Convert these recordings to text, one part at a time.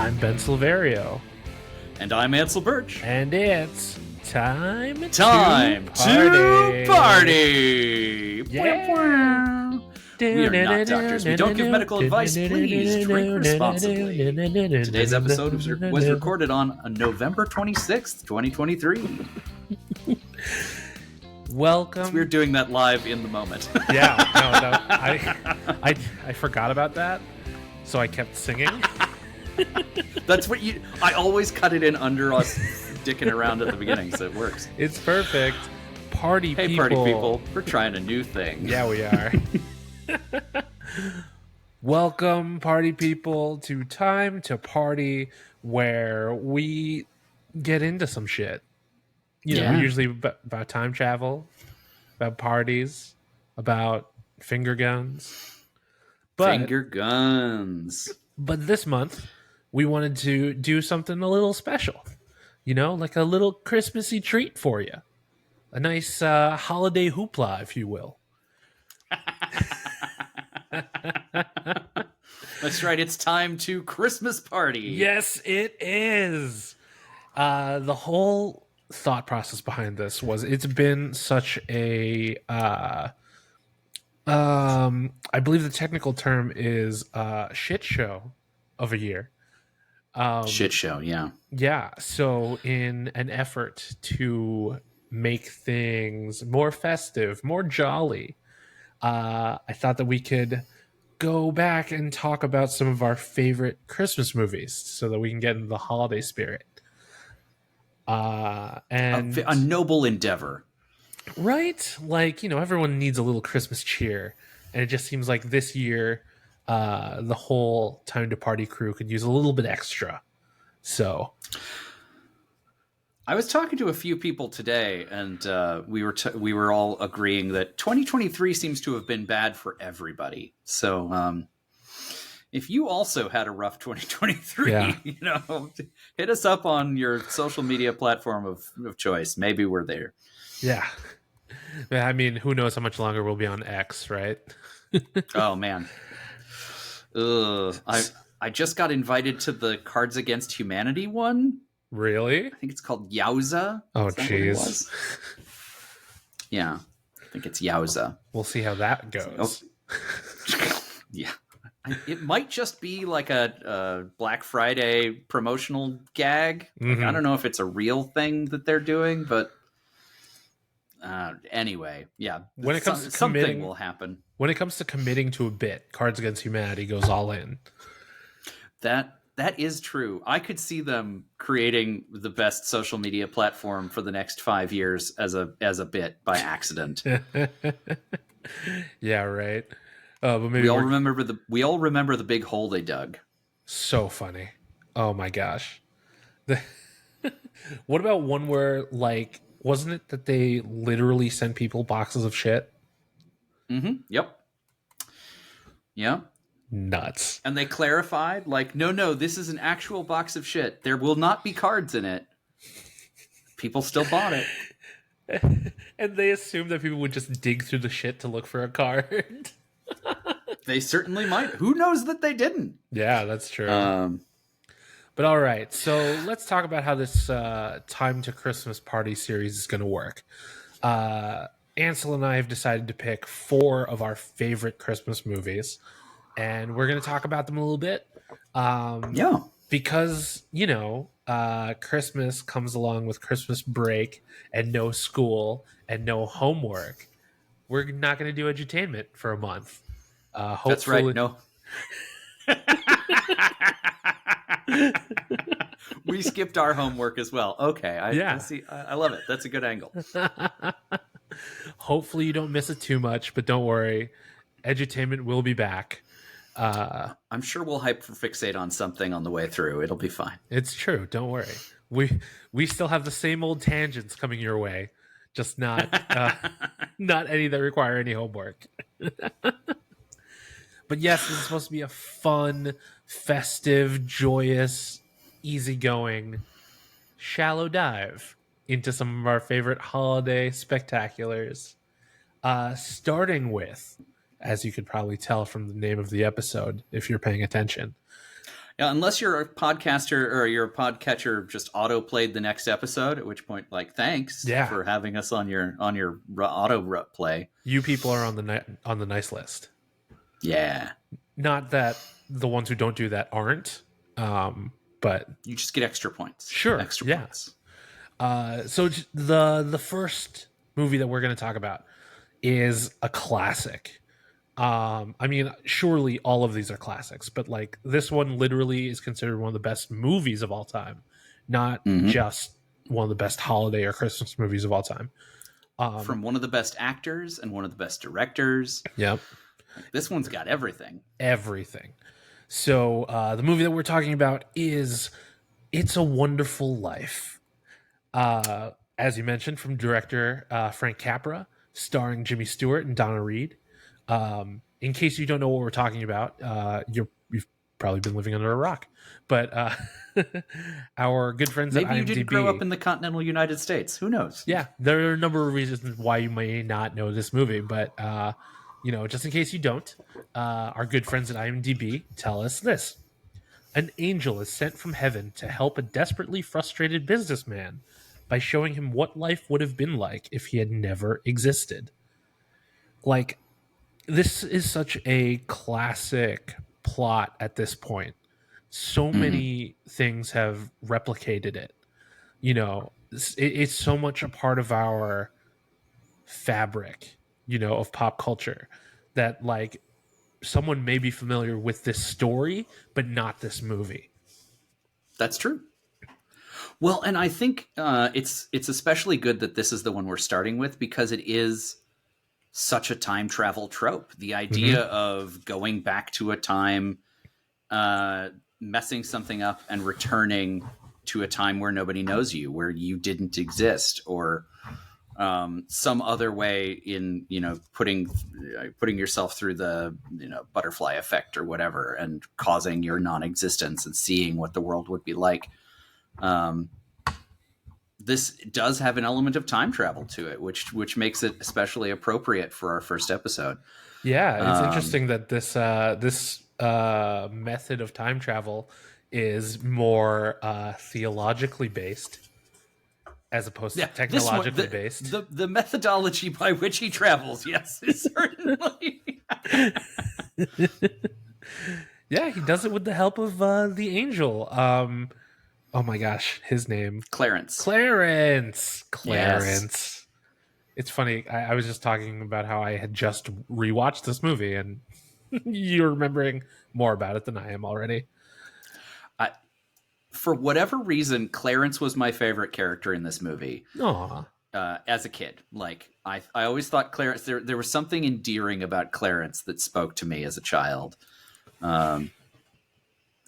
I'm Ben Silverio. And I'm Ansel Burch. And it's time to party! Yeah. We are not doctors. We don't give medical advice. Please drink responsibly. Today's episode was recorded on November 26th, 2023. Welcome. It's weird doing that live in the moment. Yeah, no. I forgot about that, so I kept singing. That's what I always cut it in under us dicking around at the beginning, so it works. It's perfect. Party people. Hey, party people. We're trying a new thing. Yeah, we are. Welcome, party people, to Time to Party, where we get into some shit. You know, usually about time travel, about parties, about finger guns. But this month, we wanted to do something a little special. You know, like a little Christmassy treat for you. A nice holiday hoopla, if you will. That's right. It's time to Christmas party. Yes, it is. The whole thought process behind this was it's been such a I believe the technical term is shit show of a year. Shit show, yeah. Yeah, so in an effort to make things more festive, more jolly, I thought that we could go back and talk about some of our favorite Christmas movies so that we can get into the holiday spirit. And a noble endeavor, right? Like, you know, everyone needs a little Christmas cheer, and it just seems like this year the whole Time to Party crew could use a little bit extra. So I was talking to a few people today, and we were all agreeing that 2023 seems to have been bad for everybody. So if you also had a rough 2023, you know, hit us up on your social media platform of choice. Maybe we're there. Yeah. I mean, who knows how much longer we'll be on X, right? Oh, man. I just got invited to the Cards Against Humanity one. Really? I think it's called Yowza. Oh, jeez. Yeah, I think it's Yowza. We'll see how that goes. Oh. Yeah. It might just be like a Black Friday promotional gag. Like, I don't know if it's a real thing that they're doing, but anyway, yeah. When it comes to something will happen. When it comes to committing to a bit, Cards Against Humanity goes all in. That is true. I could see them creating the best social media platform for the next 5 years as a bit by accident. Yeah, right. But maybe we all remember the big hole they dug. So funny. Oh my gosh. What about one where, like, wasn't it that they literally sent people boxes of shit? Mm-hmm. Yep. Yeah. Nuts. And they clarified, like, no, this is an actual box of shit. There will not be cards in it. People still bought it. And they assumed that people would just dig through the shit to look for a card. They certainly might. Who knows that they didn't? Yeah, that's true. But all right, so let's talk about how this Time to Christmas Party series is going to work. Ansel and I have decided to pick 4 of our favorite Christmas movies, and we're going to talk about them a little bit. Yeah. Because, you know, Christmas comes along with Christmas break and no school and no homework. We're not going to do edutainment for a month. Hopefully... That's right. No. We skipped our homework as well. Okay. I see. I love it. That's a good angle. Hopefully you don't miss it too much, but don't worry. Edutainment will be back. I'm sure we'll hyperfixate on something on the way through. It'll be fine. It's true. Don't worry. We still have the same old tangents coming your way, just not not any that require any homework. But yes, this is supposed to be a fun, festive, joyous, easygoing, shallow dive into some of our favorite holiday spectaculars. Starting with, as you could probably tell from the name of the episode, if you're paying attention. Yeah, unless you're a podcaster or you're a podcatcher, just auto played the next episode. At which point, like, thanks Yeah. for having us on your auto play. You people are on the nice list. Yeah, Not that the ones who don't do that aren't, but you just get extra points. sure, Extra yeah. points. So the first movie that we're going to talk about is a classic. I mean, surely all of these are classics, but like this one literally is considered one of the best movies of all time, not just one of the best holiday or Christmas movies of all time. From one of the best actors and one of the best directors. Yep. This one's got everything. Everything. So the movie that we're talking about is It's a Wonderful Life. As you mentioned, from director Frank Capra, starring Jimmy Stewart and Donna Reed. In case you don't know what we're talking about, you've probably been living under a rock. But our good friends Maybe at IMDb... you didn't grow up in the continental United States. Who knows? Yeah, there are a number of reasons why you may not know this movie, but just in case you don't, our good friends at IMDb tell us this. An angel is sent from heaven to help a desperately frustrated businessman by showing him what life would have been like if he had never existed. Like, this is such a classic plot at this point. So many things have replicated it. It's so much a part of our fabric, of pop culture that like someone may be familiar with this story, but not this movie. That's true. Well, and I think it's especially good that this is the one we're starting with because it is such a time travel trope. The idea of going back to a time, messing something up and returning to a time where nobody knows you, where you didn't exist, or some other way in, putting yourself through the, butterfly effect or whatever and causing your non-existence and seeing what the world would be like. This does have an element of time travel to it, which makes it especially appropriate for our first episode. Yeah, it's interesting that this method of time travel is more theologically based as opposed to technologically based. The methodology by which he travels, yes, is certainly. Yeah, he does it with the help of the angel. Oh my gosh, his name. Clarence. Yes. It's funny. I was just talking about how I had just rewatched this movie, and you're remembering more about it than I am already. For whatever reason, Clarence was my favorite character in this movie. Aww. As a kid, like I always thought Clarence. There was something endearing about Clarence that spoke to me as a child.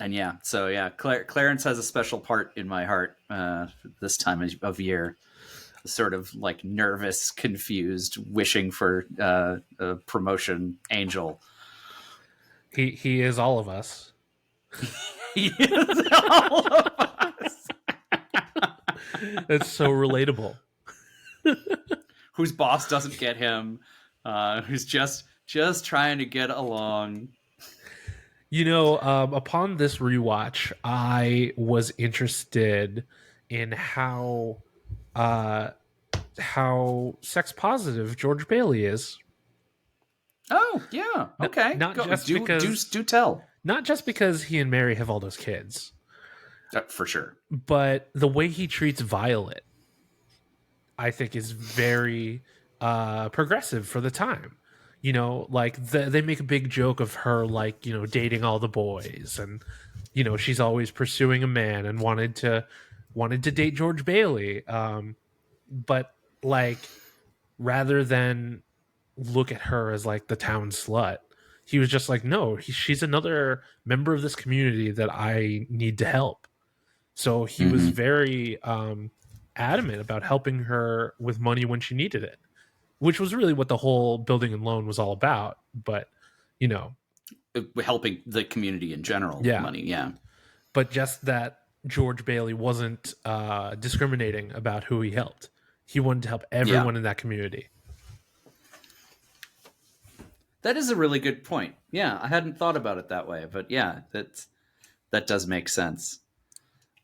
And yeah, so yeah, Clarence has a special part in my heart this time of year. Sort of like nervous, confused, wishing for a promotion angel. He is all of us. He is all of us. It's so relatable. Whose boss doesn't get him, who's just trying to get along. Upon this rewatch, I was interested in how sex positive George Bailey is. Oh yeah, okay. Do tell. Not just because he and Mary have all those kids, for sure, but the way he treats Violet, I think, is very progressive for the time. They make a big joke of her, dating all the boys, and she's always pursuing a man and wanted to date George Bailey. But rather than look at her as like the town slut, he was just like, no, she's another member of this community that I need to help. So he was very adamant about helping her with money when she needed it, which was really what the whole building and loan was all about. But, helping the community in general with money. Yeah. But just that George Bailey wasn't discriminating about who he helped. He wanted to help everyone in that community. That is a really good point. Yeah, I hadn't thought about it that way, but yeah, That does make sense.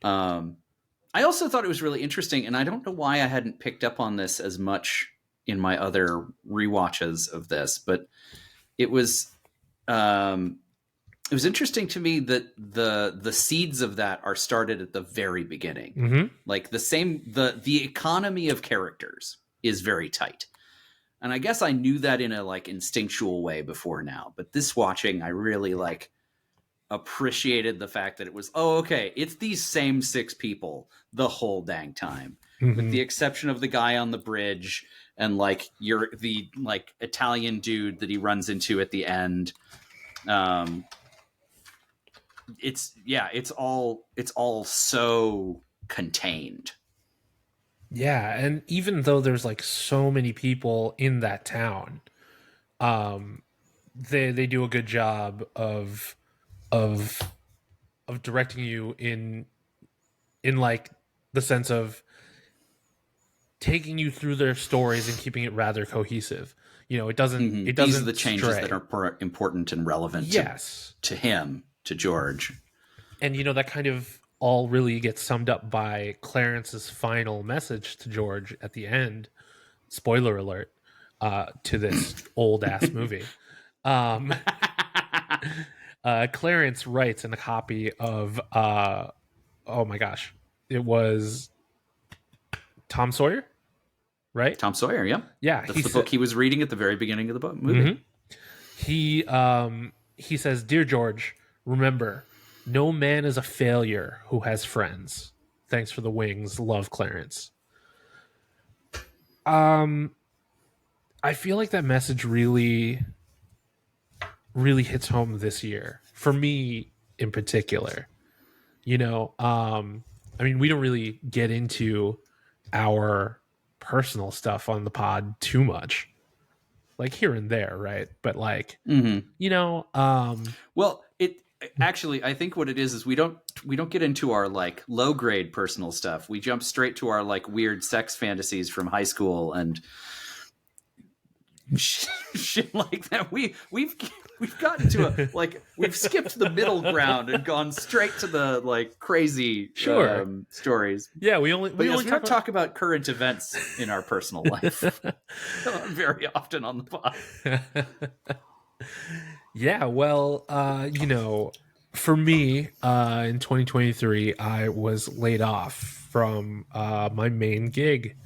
I also thought it was really interesting, and I don't know why I hadn't picked up on this as much in my other rewatches of this, but it was interesting to me that the seeds of that are started at the very beginning. Mm-hmm. Like the economy of characters is very tight. And I guess I knew that in a like instinctual way before now, but this watching, I really like appreciated the fact that it was, oh, okay, it's these same 6 people the whole dang time, with the exception of the guy on the bridge and like the like Italian dude that he runs into at the end. It's all so contained. Yeah, and even though there's like so many people in that town, they do a good job of directing you in like the sense of taking you through their stories and keeping it rather cohesive. You know, it doesn't These are the changes stray. that are important and relevant to him, to George. And you know, that kind of all really gets summed up by Clarence's final message to George at the end. Spoiler alert to this old ass movie. Clarence writes in a copy of oh my gosh, it was Tom Sawyer, right? Tom Sawyer, yeah. Yeah, that's the book he was reading at the very beginning of the book movie. He says, "Dear George, remember, no man is a failure who has friends. Thanks for the wings. Love, Clarence." I feel like that message really hits home this year for me in particular. You know, I mean, we don't really get into our personal stuff on the pod too much, like here and there, right? But like, you know, well, it actually, I think what it is we don't get into our like low grade personal stuff. We jump straight to our like weird sex fantasies from high school and shit like that. We've gotten to a like we've skipped the middle ground and gone straight to the like crazy stories. Yeah, we only don't talk about current events in our personal life very often on the pod. Yeah, well, you know, for me, in 2023, I was laid off from my main gig,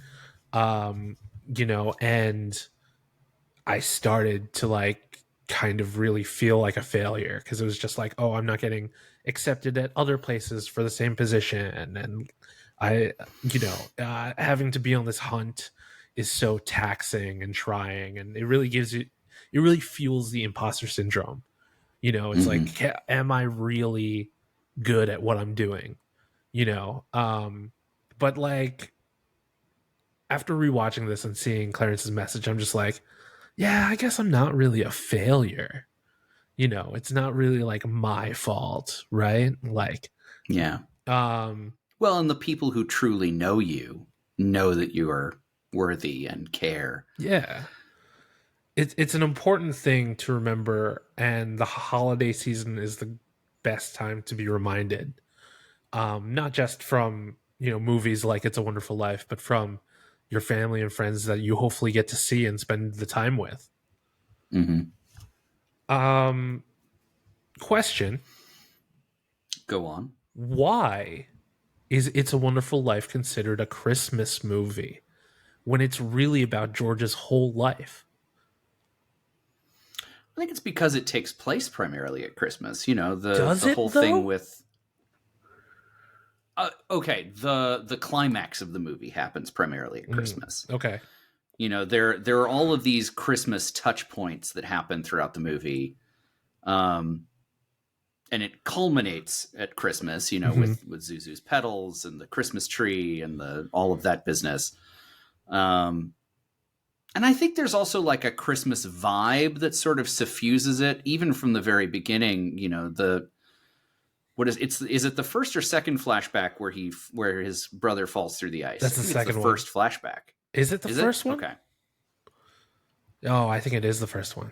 you know, and I started to like kind of really feel like a failure because it was just like, oh, I'm not getting accepted at other places for the same position. And I, you know, having to be on this hunt is so taxing and trying. And it really fuels the imposter syndrome. You know, it's like, am I really good at what I'm doing? You know, but like after rewatching this and seeing Clarence's message, I'm just like, yeah, I guess I'm not really a failure. You know, it's not really like my fault, right? Like, yeah. Well, and the people who truly know you know that you are worthy and care. Yeah. It's an important thing to remember, and the holiday season is the best time to be reminded. Not just from, you know, movies like It's a Wonderful Life, but from your family and friends that you hopefully get to see and spend the time with. Question. Go on. Why is It's a Wonderful Life considered a Christmas movie when it's really about George's whole life? I think it's because it takes place primarily at Christmas. You know, the whole though? thing with okay, the climax of the movie happens primarily at Christmas. Okay. You know, there are all of these Christmas touch points that happen throughout the movie. And it culminates at Christmas, you know, with Zuzu's petals and the Christmas tree and all of that business. And I think there's also like a Christmas vibe that sort of suffuses it, even from the very beginning. You know, is it the first or second flashback where his brother falls through the ice? That's the second one. First flashback. Is it the first one? Okay. Oh, I think it is the first one.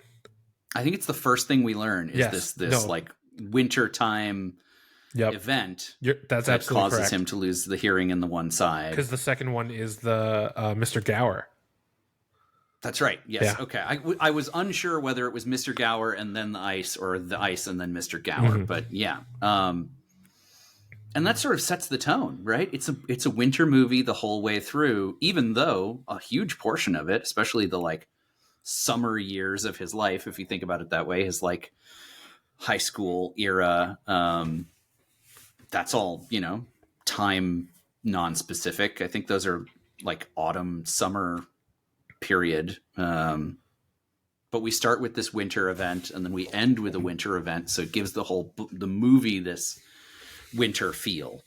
I think it's the first thing we learn is this like winter time event That's that absolutely causes correct. him to lose the hearing in the one side. Because the second one is the Mr. Gower. That's right. Yes. Yeah. Okay. I was unsure whether it was Mr. Gower and then the ice, or the ice and then Mr. Gower. But yeah. And that sort of sets the tone, right? It's a winter movie the whole way through, even though a huge portion of it, especially the like summer years of his life, if you think about it that way, his like high school era, that's all, time non-specific. I think those are like autumn, summer period. But we start with this winter event and then we end with a winter event. So it gives the movie this winter feel,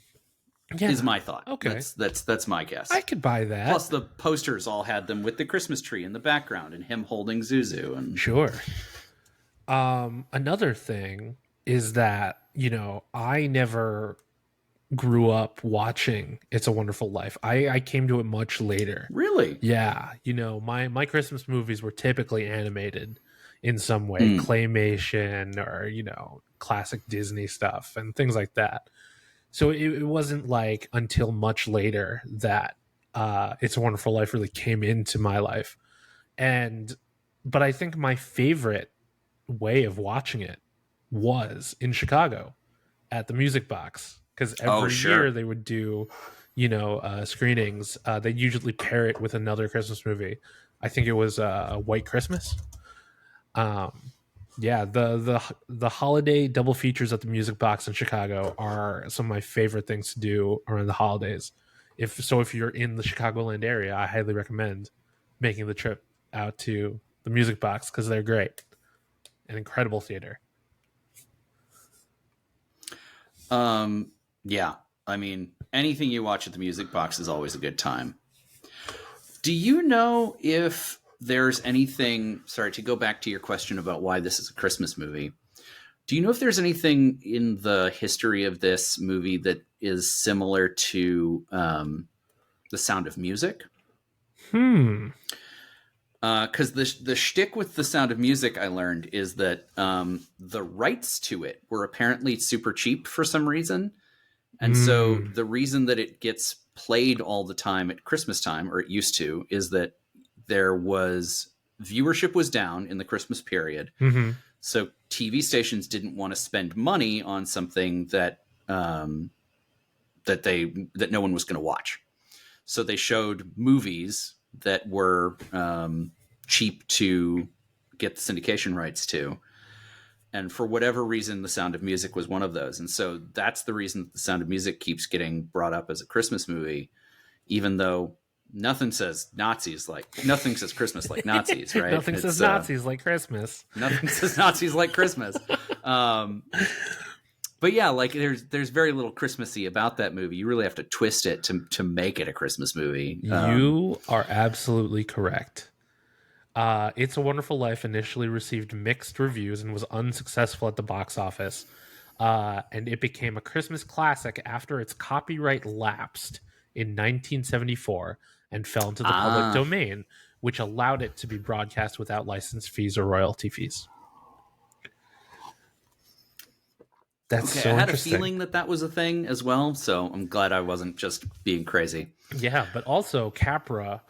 is my thought. Okay. That's my guess. I could buy that. Plus the posters all had them with the Christmas tree in the background and him holding Zuzu. And sure. Another thing is that, I never grew up watching It's a Wonderful Life. I came to it much later. Really? Yeah. My Christmas movies were typically animated in some way, claymation or, classic Disney stuff and things like that. So it wasn't like until much later that It's a Wonderful Life really came into my life. But I think my favorite way of watching it was in Chicago at the Music Box, because every year they would do screenings. They usually pair it with another Christmas movie. I think it was White Christmas. The holiday double features at the Music Box in Chicago are some of my favorite things to do around the holidays. If you're in the Chicagoland area, I highly recommend making the trip out to the Music Box, because they're great. An incredible theater. Yeah. I mean, anything you watch at the Music Box is always a good time. Do you know if there's anything, sorry, to go back to your question about why this is a Christmas movie, do you know if there's anything in the history of this movie that is similar to The Sound of Music? Because the shtick with The Sound of Music, I learned, is that the rights to it were apparently super cheap for some reason. And so the reason that it gets played all the time at Christmas time, or it used to, is that viewership was down in the Christmas period. So TV stations didn't want to spend money on something that no one was going to watch. So they showed movies that were cheap to get the syndication rights to. And for whatever reason, The Sound of Music was one of those. And so that's the reason that The Sound of Music keeps getting brought up as a Christmas movie, even though nothing says Christmas like Nazis, right? Nothing says Nazis like Christmas. Nothing says Nazis like Christmas. But yeah, like there's very little Christmassy about that movie. You really have to twist it to make it a Christmas movie. You are absolutely correct. It's a Wonderful Life initially received mixed reviews and was unsuccessful at the box office. And it became a Christmas classic after its copyright lapsed in 1974 and fell into the public domain, which allowed it to be broadcast without license fees or royalty fees. That's okay, so I had interesting. a feeling that was a thing as well, so I'm glad I wasn't just being crazy. Yeah, but also Capra,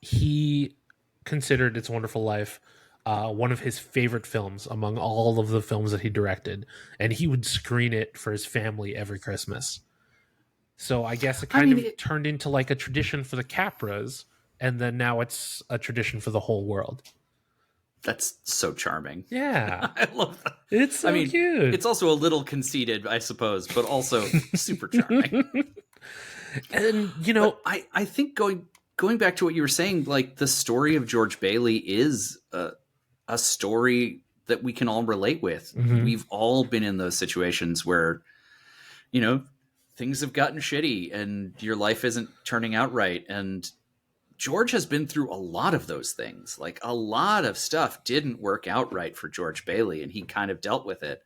he considered It's a Wonderful Life one of his favorite films among all of the films that he directed, and he would screen it for his family every Christmas. So I guess it it turned into like a tradition for the Capras, and then now it's a tradition for the whole world. That's so charming. Yeah. I love that. It's so cute. It's also a little conceited, I suppose, but also super charming. And, but I think going back to what you were saying, like the story of George Bailey is a story that we can all relate with. Mm-hmm. We've all been in those situations where, things have gotten shitty and your life isn't turning out right. And George has been through a lot of those things. Like a lot of stuff didn't work out right for George Bailey, and he kind of dealt with it.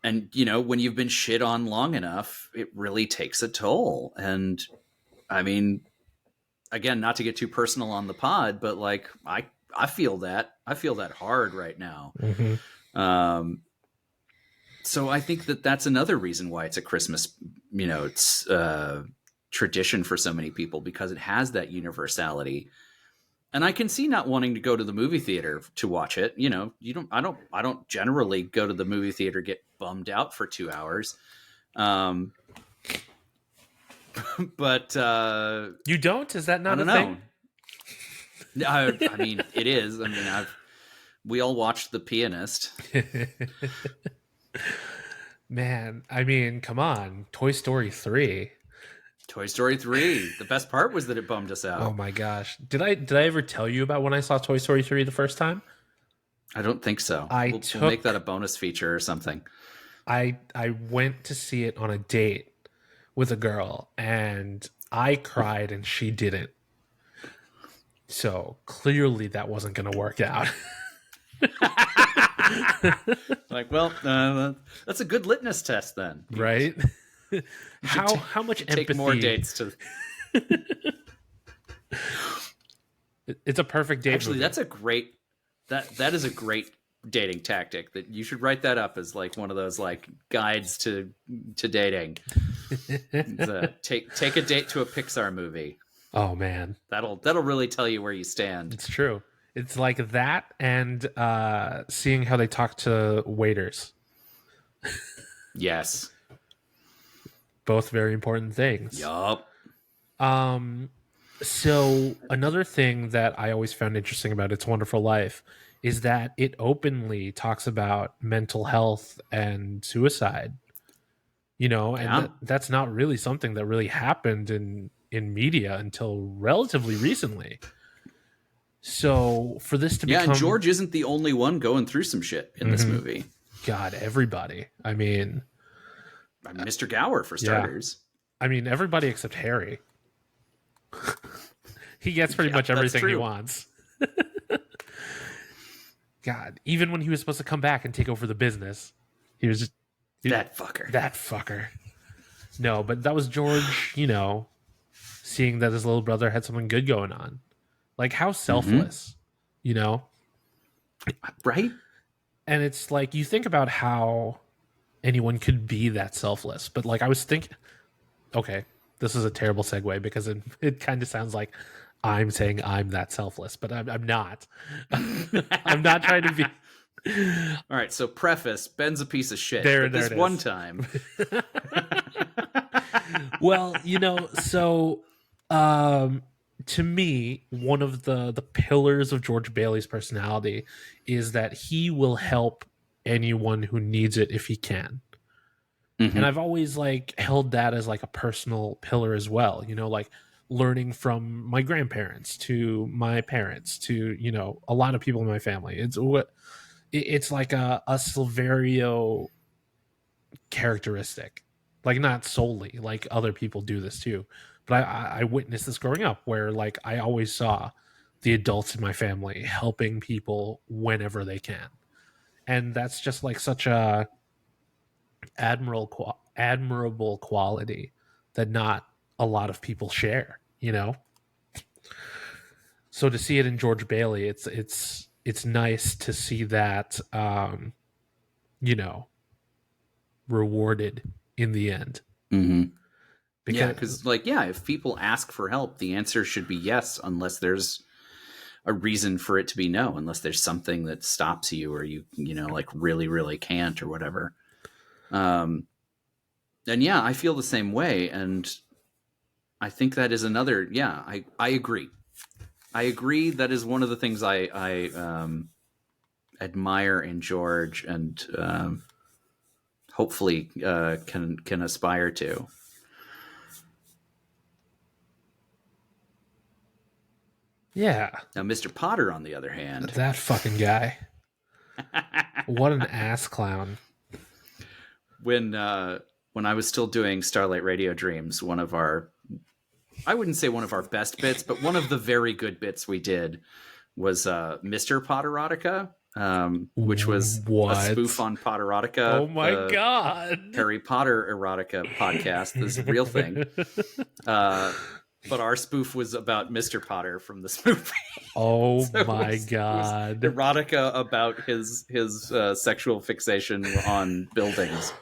And, when you've been shit on long enough, it really takes a toll. And I mean, again, not to get too personal on the pod, but like, I feel that hard right now. Mm-hmm. So I think that's another reason why it's a Christmas, it's tradition for so many people, because it has that universality. And I can see not wanting to go to the movie theater to watch it. I don't generally go to the movie theater, get bummed out for 2 hours. But you don't? Is that not I a don't thing? know. I mean, it is. I mean, we all watched The Pianist. Man, I mean, come on. Toy Story 3. Toy Story 3. The best part was that it bummed us out. Oh my gosh. Did I ever tell you about when I saw Toy Story 3 the first time? I don't think so. We'll make that a bonus feature or something. I went to see it on a date with a girl, and I cried and she didn't. So clearly that wasn't going to work out. Like, well, that's a good litmus test then, right? How much empathy? Take more dates to. It's a perfect date. Actually, movie. that's a great. That is a great dating tactic. That you should write that up as like one of those like guides to dating. Take a date to a Pixar movie. Oh man, that'll really tell you where you stand. It's true. It's like that, and seeing how they talk to waiters. Yes. Both very important things. Yup. So another thing that I always found interesting about It's a Wonderful Life is that it openly talks about mental health and suicide. And that's not really something that really happened in media until relatively recently. So for this to become... and George isn't the only one going through some shit in this movie. God, everybody. I mean, Mr. Gower, for starters. I mean, everybody except Harry. He gets pretty much everything he wants. God, even when he was supposed to come back and take over the business, he was just... That fucker. No, but that was George, seeing that his little brother had something good going on. Like, how selfless, Right? And it's like, you think about how anyone could be that selfless. But, like, I was thinking... Okay, this is a terrible segue because it kind of sounds like I'm saying I'm that selfless, but I'm not. I'm not trying to be... All right, so preface, Ben's a piece of shit. There this it one is. time. Well, so to me, one of the pillars of George Bailey's personality is that he will help anyone who needs it if he can. Mm-hmm. And I've always held that as a personal pillar as well, like learning from my grandparents to my parents to, a lot of people in my family. It's like a Silverio characteristic, not solely, other people do this too. But I witnessed this growing up where I always saw the adults in my family helping people whenever they can. And that's just such a admirable quality that not a lot of people share, So to see it in George Bailey, it's nice to see that, rewarded in the end. Mm-hmm. Because if people ask for help, the answer should be yes, unless there's a reason for it to be no, unless there's something that stops you or you really, really can't or whatever. And I feel the same way. And I think that is another, I agree. I agree. That is one of the things I admire in George and hopefully can aspire to. Yeah. Now, Mr. Potter, on the other hand, that fucking guy. What an ass clown. When I was still doing Starlight Radio Dreams, I wouldn't say one of our best bits, but one of the very good bits we did was Mr. Potterotica, which was a spoof on Potterotica. Oh my God. Harry Potter erotica podcast, this real thing. but our spoof was about Mr. Potter from this movie. Oh So my it was god. erotica about his sexual fixation on buildings.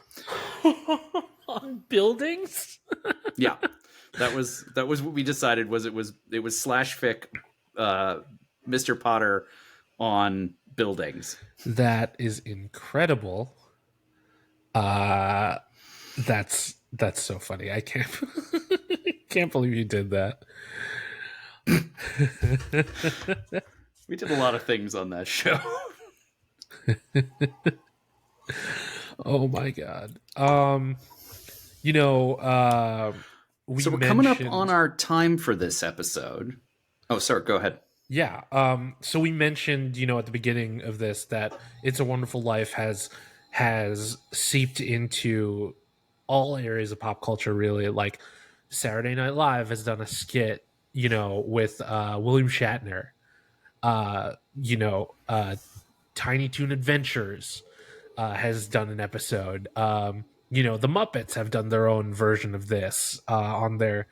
On buildings? Yeah, that was what we decided. Was it was slash fic, Mr. Potter on buildings. That is incredible. That's so funny. I can't can't believe you did that. We did a lot of things on that show. Oh my god. We So we're coming up on our time for this episode. Oh, sorry, go ahead. Yeah. So we mentioned, at the beginning of this that It's a Wonderful Life has seeped into all areas of pop culture, really. Like Saturday Night Live has done a skit, with William Shatner. Tiny Toon Adventures has done an episode. The Muppets have done their own version of this on their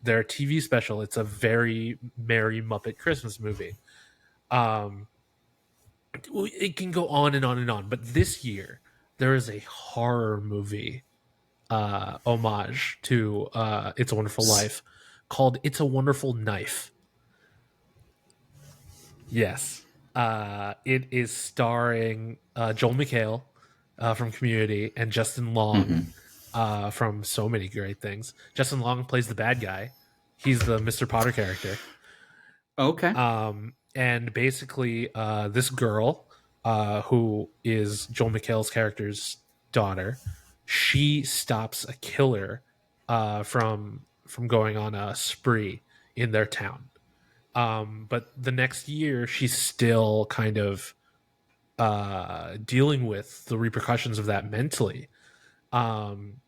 TV special. It's a very merry Muppet Christmas movie. It can go on and on and on, but this year there is a horror movie homage to It's a Wonderful Life called It's a Wonderful Knife. Yes. It is starring Joel McHale from Community and Justin Long from so many great things. Justin Long plays the bad guy. He's the Mr. Potter character. Okay. And basically, this girl, who is Joel McHale's character's daughter, she stops a killer from going on a spree in their town. But the next year, she's still kind of dealing with the repercussions of that mentally, and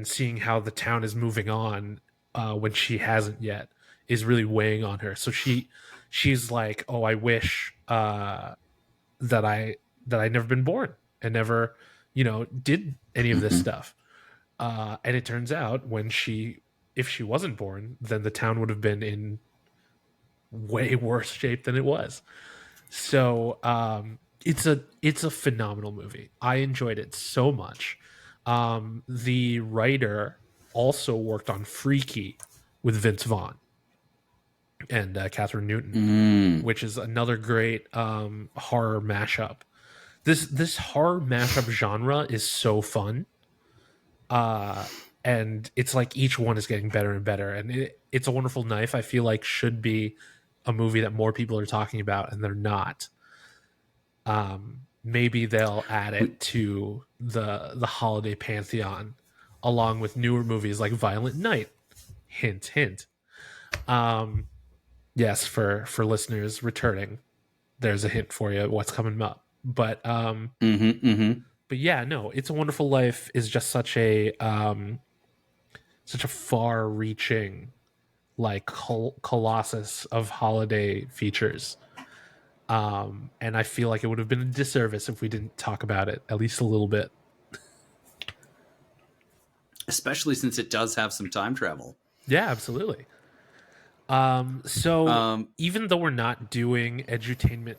seeing how the town is moving on when she hasn't yet is really weighing on her. So she's like, oh, I wish that I'd never been born and never, did any of this stuff. And it turns out if she wasn't born, then the town would have been in way worse shape than it was. So it's a phenomenal movie. I enjoyed it so much. The writer also worked on Freaky with Vince Vaughn and Catherine Newton, which is another great horror mashup. This horror mashup genre is so fun. And it's like each one is getting better and better. And It's a Wonderful Knife, I feel like, should be a movie that more people are talking about, and they're not. Maybe they'll add it to the holiday pantheon, along with newer movies like Violent Night. Hint, hint. Yes, for listeners returning, there's a hint for you what's coming up. But but yeah, no, It's a Wonderful Life is just such a far-reaching, like, colossus of holiday features. And I feel like it would have been a disservice if we didn't talk about it at least a little bit. Especially since it does have some time travel. Yeah, absolutely. So even though we're not doing edutainment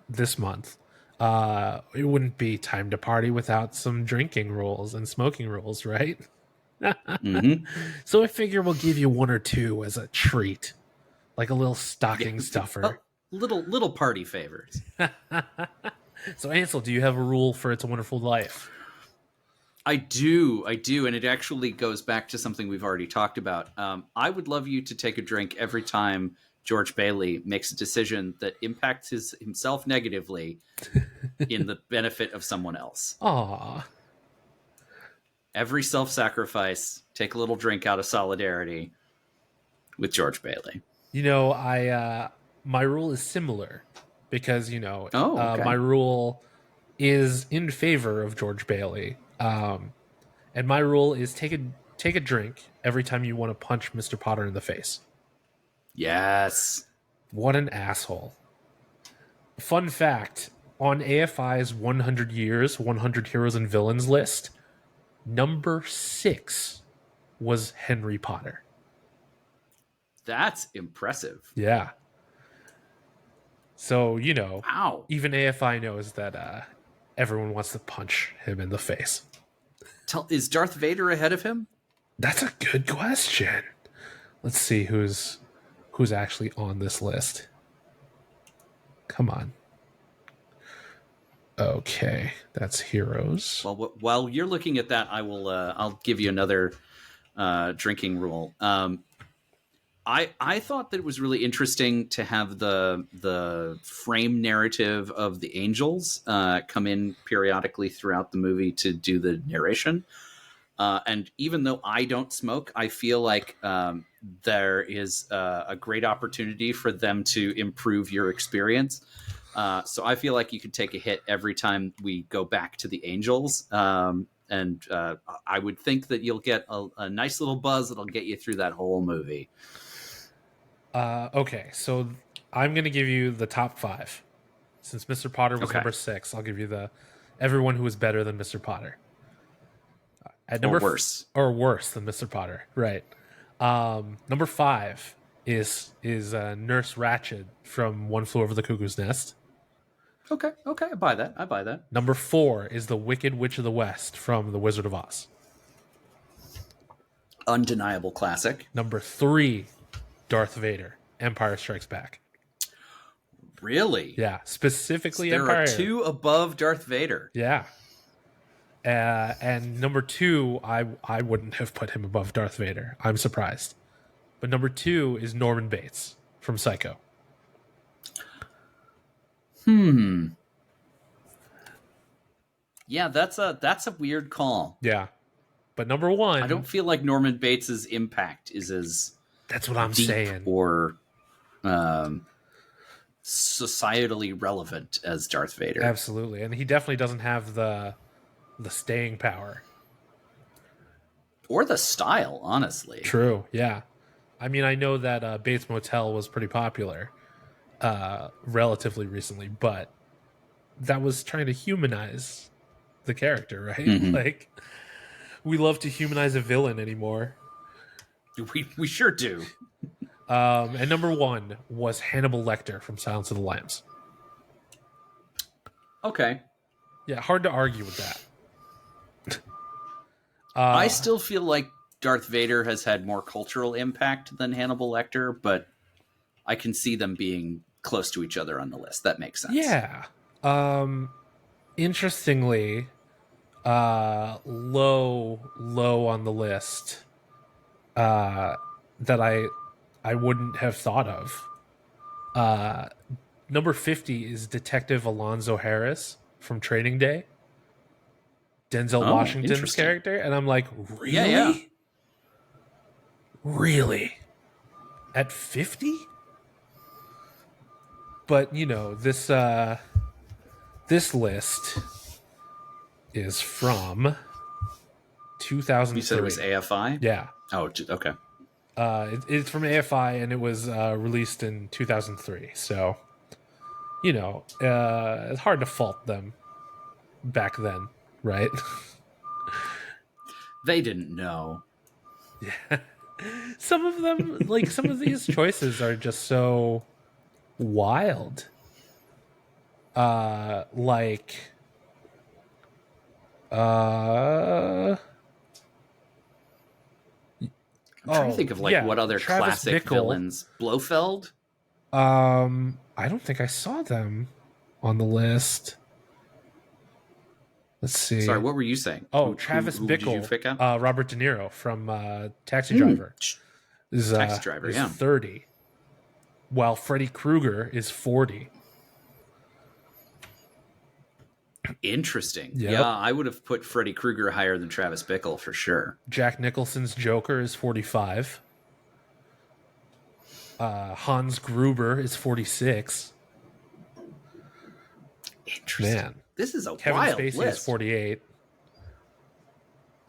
this month, it wouldn't be time to party without some drinking rules and smoking rules, right? So I figure we'll give you one or two as a treat, like a little stocking stuffer. Little party favors. So Ansel, do you have a rule for It's a Wonderful Life? I do, and it actually goes back to something we've already talked about. I would love you to take a drink every time George Bailey makes a decision that impacts himself negatively in the benefit of someone else. Aww. Every self-sacrifice, take a little drink out of solidarity with George Bailey. My rule is similar because, okay. my rule is in favor of George Bailey. And my rule is take a drink every time you want to punch Mr. Potter in the face. Yes. What an asshole. Fun fact, on AFI's 100 Years, 100 Heroes and Villains list, number 6 was Henry Potter. That's impressive. Yeah. So, Wow. even AFI knows that everyone wants to punch him in the face. Is Darth Vader ahead of him? That's a good question. Let's see who's actually on this list. Come on. Okay, that's heroes. Well, while you're looking at that, I'll give you another drinking rule. I thought that it was really interesting to have the frame narrative of the angels come in periodically throughout the movie to do the narration. And even though I don't smoke, I feel like there is a great opportunity for them to improve your experience. So I feel like you could take a hit every time we go back to the angels. And I would think that you'll get a nice little buzz that'll get you through that whole movie. Okay, so I'm going to give you the top 5. Since Mr. Potter was Okay. number 6, I'll give you everyone who was better than Mr. Potter. At number worse. Or worse than Mr. Potter, right. Number 5 is Nurse Ratched from One Flew Over the Cuckoo's Nest. Okay, I buy that. Number 4 is the Wicked Witch of the West from The Wizard of Oz. Undeniable classic. Number 3, Darth Vader, Empire Strikes Back. Really? Yeah, specifically there Empire. There are 2 above Darth Vader. Yeah. And number 2, I wouldn't have put him above Darth Vader. I'm surprised. But number 2 is Norman Bates from Psycho. Yeah, that's a weird call. Yeah. But number 1, I don't feel like Norman Bates's impact is as that's what I'm deep saying, or societally relevant as Darth Vader. Absolutely. And he definitely doesn't have the staying power or the style, honestly. True. Yeah. I mean, I know that Bates Motel was pretty popular relatively recently, but that was trying to humanize the character, right? Mm-hmm. Like, we love to humanize a villain anymore. We sure do. And number 1 was Hannibal Lecter from Silence of the Lambs. Okay. Yeah, hard to argue with that. I still feel like Darth Vader has had more cultural impact than Hannibal Lecter, but I can see them being close to each other on the list. That makes sense. Yeah. Interestingly, low on the list that I wouldn't have thought of. Number 50 is Detective Alonzo Harris from Training Day. Denzel Washington's character. And I'm like, really? Yeah. Really? At 50? But, this list is from 2003. You said it was AFI? Yeah. Oh, okay. It's from AFI, and it was released in 2003. So, it's hard to fault them back then, right? They didn't know. Yeah. Some of them, like, some of these choices are just so wild. I'm trying to think of what other Travis classic Bickle. villains. Blofeld? I don't think I saw them on the list. Let's see. Sorry, what were you saying? Travis Bickle. Did you pick up? Robert De Niro from Taxi Driver. Taxi Driver, is yeah. 30. While Freddy Krueger is 40. Interesting. Yep. Yeah, I would have put Freddy Krueger higher than Travis Bickle for sure. Jack Nicholson's Joker is 45. Hans Gruber is 46. Interesting. Man. This is a Kevin wild Spacey list. is 48.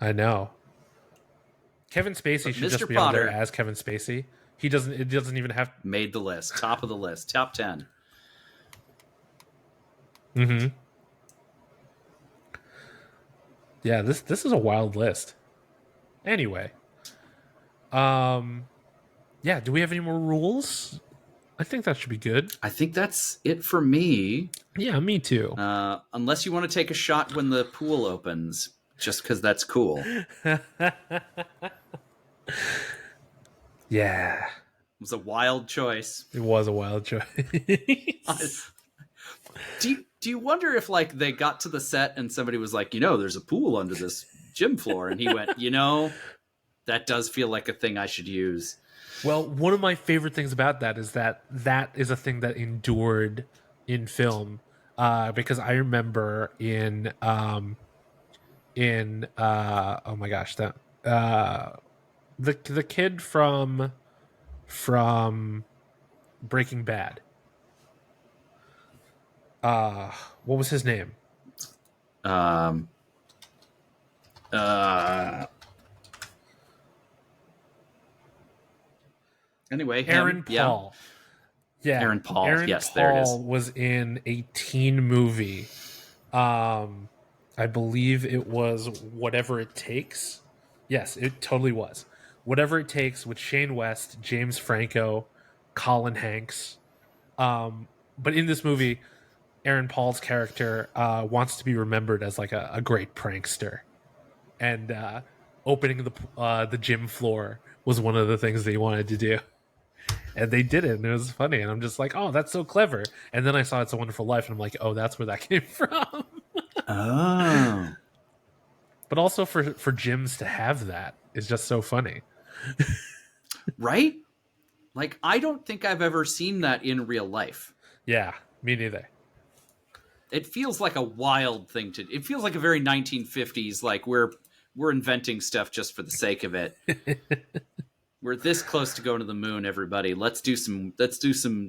I know. Kevin Spacey should just be on there as Kevin Spacey. It doesn't even have... Made the list. Top of the list. Top 10. Mm-hmm. Yeah, this is a wild list. Anyway. Yeah, do we have any more rules? I think that should be good. I think that's it for me. Yeah, me too. Unless you want to take a shot when the pool opens, just because that's cool. Yeah. It was a wild choice. It was a wild choice. Do you wonder if like they got to the set and somebody was like, there's a pool under this gym floor, and he went, that does feel like a thing I should use. Well, one of my favorite things about that is that is a thing that endured in film, because I remember in oh my gosh, that the kid from Breaking Bad. What was his name? Anyway, Aaron Paul. Yeah, Aaron Paul. Aaron yes, Paul there it is. Was in a teen movie. I believe it was Whatever It Takes. Yes, it totally was. Whatever It Takes with Shane West, James Franco, Colin Hanks. But in this movie, Aaron Paul's character wants to be remembered as like a great prankster, and opening the gym floor was one of the things they wanted to do, and they did it, and it was funny. And I'm just like, oh, that's so clever. And then I saw It's a Wonderful Life, and I'm like, oh, that's where that came from. Oh, but also for gyms to have that is just so funny, right? Like, I don't think I've ever seen that in real life. Yeah, me neither. It feels like a wild thing to. It feels like a very 1950s. Like we're inventing stuff just for the sake of it. We're this close to going to the moon, everybody. Let's do some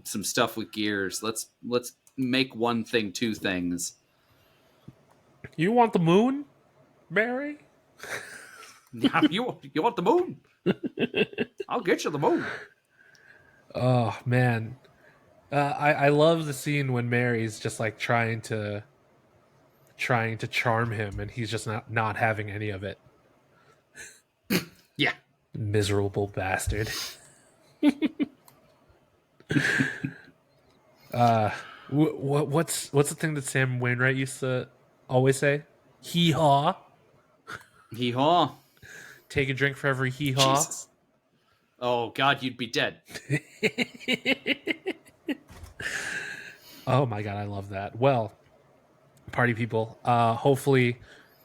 stuff with gears. Let's make one thing two things. You want the moon, Barry? Yeah, you want the moon? I'll get you the moon. Oh man, I love the scene when Mary's just like trying to charm him, and he's just not having any of it. Yeah, miserable bastard. What's the thing that Sam Wainwright used to always say? Hee haw. Hee haw. Take a drink for every hee haw. Jesus. Oh God, you'd be dead. Oh my God, I love that. Well, party people, hopefully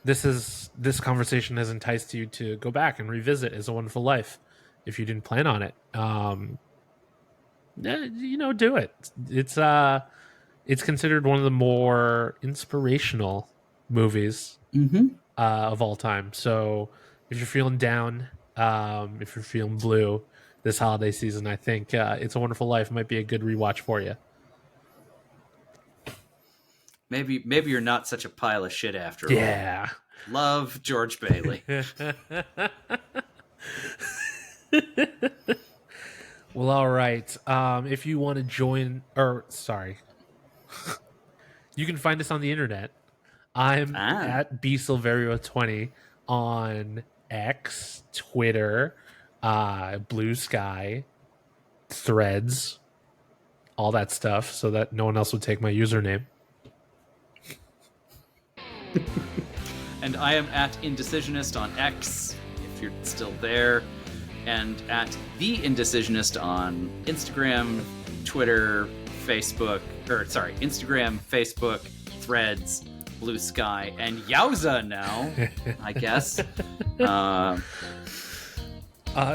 this conversation has enticed you to go back and revisit It's a Wonderful Life if you didn't plan on it. Do it. It's considered one of the more inspirational movies of all time. So if you're feeling down, if you're feeling blue this holiday season, I think It's a Wonderful Life might be a good rewatch for you. Maybe you're not such a pile of shit after all. Yeah. Love, George Bailey. Well, all right. If you want to join, you can find us on the internet. I'm at B Silverio 20 on X, Twitter, Blue Sky, Threads, all that stuff, so that no one else would take my username. And I am at Indecisionist on X, if you're still there, and at The Indecisionist on Instagram, Twitter, Facebook, Instagram, Facebook, Threads, Blue Sky, and Yowza now, I guess.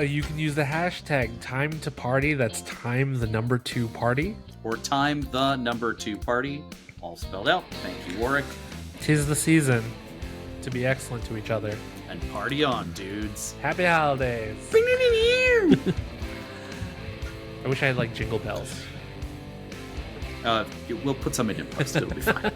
You can use the hashtag Time to Party. That's time the number 2 party. Or time the number 2 party, all spelled out. Thank you, Warwick. 'Tis the season to be excellent to each other. And party on, dudes. Happy holidays. I wish I had like jingle bells. We'll put some in post. It'll be fine.